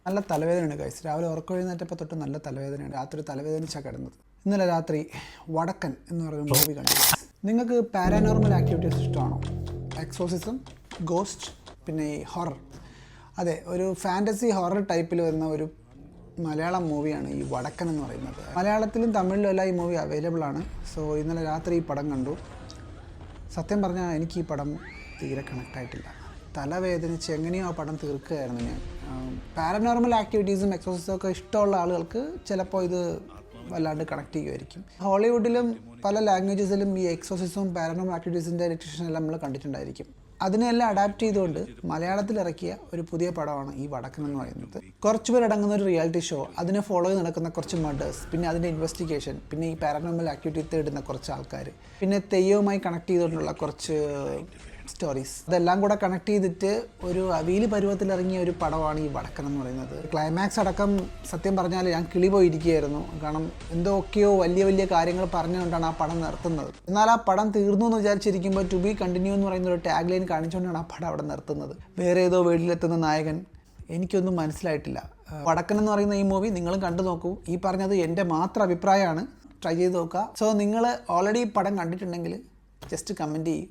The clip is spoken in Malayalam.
നല്ല തലവേദനയുണ്ട് ഗൈസ്. രാവിലെ ഉറക്കം എഴുന്നേറ്റപ്പോൾ തൊട്ട് നല്ല തലവേദനയാണ്. രാത്രി തലവേദനിച്ചാണ് കിടന്നത്. ഇന്നലെ രാത്രി വടക്കൻ എന്ന് പറയുന്ന മൂവി കണ്ടു. നിങ്ങൾക്ക് പാരാനോർമൽ ആക്ടിവിറ്റീസ് ഇഷ്ടമാണോ? എക്സോസിസം, ഗോസ്റ്റ്, പിന്നെ ഈ ഹൊറർ. അതെ, ഒരു ഫാൻറ്റസി ഹൊറർ ടൈപ്പിൽ വരുന്ന ഒരു മലയാളം മൂവിയാണ് ഈ വടക്കൻ എന്ന് പറയുന്നത്. മലയാളത്തിലും തമിഴിലും എല്ലാം ഈ മൂവി അവൈലബിൾ ആണ്. സോ ഇന്നലെ രാത്രി ഈ പടം കണ്ടു. സത്യം പറഞ്ഞാൽ എനിക്ക് ഈ പടം തീരെ കണക്റ്റായിട്ടില്ല. തലവേദനിച്ച് എങ്ങനെയോ ആ പടം തീർക്കുകയായിരുന്നു ഞാൻ. പാരനോർമൽ ആക്ടിവിറ്റീസും എക്സോസിസും ഒക്കെ ഇഷ്ടമുള്ള ആളുകൾക്ക് ചിലപ്പോൾ ഇത് വല്ലാണ്ട് കണക്ട് ചെയ്യുമായിരിക്കും. ഹോളിവുഡിലും പല ലാംഗ്വേജസിലും ഈ എക്സോസിസും പാരനോർമൽ ആക്ടിവിറ്റീസിൻ്റെ ഡിറ്റക്ഷൻ എല്ലാം നമ്മൾ കണ്ടിട്ടുണ്ടായിരിക്കും. അതിനെല്ലാം അഡാപ്റ്റ് ചെയ്തുകൊണ്ട് മലയാളത്തിൽ ഇറക്കിയ ഒരു പുതിയ പടമാണ് ഈ വടക്കൻ എന്ന് പറയുന്നത്. കുറച്ച് പേരടങ്ങുന്ന ഒരു റിയാലിറ്റി ഷോ, അതിനെ ഫോളോ ചെയ്ത് നടക്കുന്ന കുറച്ച് മർഡേഴ്സ്, പിന്നെ അതിൻ്റെ ഇൻവെസ്റ്റിഗേഷൻ, പിന്നെ ഈ പാരനോർമൽ ആക്ടിവിറ്റി തേടുന്ന കുറച്ച് ആൾക്കാർ, പിന്നെ തെയ്യവുമായി കണക്ട് ചെയ്തുകൊണ്ടുള്ള കുറച്ച് സ്റ്റോറീസ്, ഇതെല്ലാം കൂടെ കണക്ട് ചെയ്തിട്ട് ഒരു അവീല് പരുവത്തിലിറങ്ങിയ ഒരു പടമാണ് ഈ വടക്കൻ എന്ന് പറയുന്നത്. ക്ലൈമാക്സ് അടക്കം സത്യം പറഞ്ഞാൽ ഞാൻ കിളി പോയിരിക്കുകയായിരുന്നു. കാരണം എന്തൊക്കെയോ വലിയ വലിയ കാര്യങ്ങൾ പറഞ്ഞുകൊണ്ടാണ് ആ പടം നിർത്തുന്നത്. എന്നാൽ ആ പടം തീർന്നു എന്ന് വിചാരിച്ചിരിക്കുമ്പോൾ ടു ബി കണ്ടിന്യൂ എന്ന് പറയുന്ന ഒരു ടാഗ് ലൈൻ കാണിച്ചുകൊണ്ടാണ് ആ പടം അവിടെ നിർത്തുന്നത്. വേറെ ഏതോ വീട്ടിലെത്തുന്ന നായകൻ, എനിക്കൊന്നും മനസ്സിലായിട്ടില്ല. വടക്കൻ എന്ന് പറയുന്ന ഈ മൂവി നിങ്ങളും കണ്ടു നോക്കൂ. ഈ പറഞ്ഞത് എൻ്റെ മാത്രം അഭിപ്രായമാണ്, ട്രൈ ചെയ്ത് നോക്കുക. സോ നിങ്ങൾ ഓൾറെഡി ഈ പടം കണ്ടിട്ടുണ്ടെങ്കിൽ ജസ്റ്റ് കമൻറ്റ് ചെയ്യും.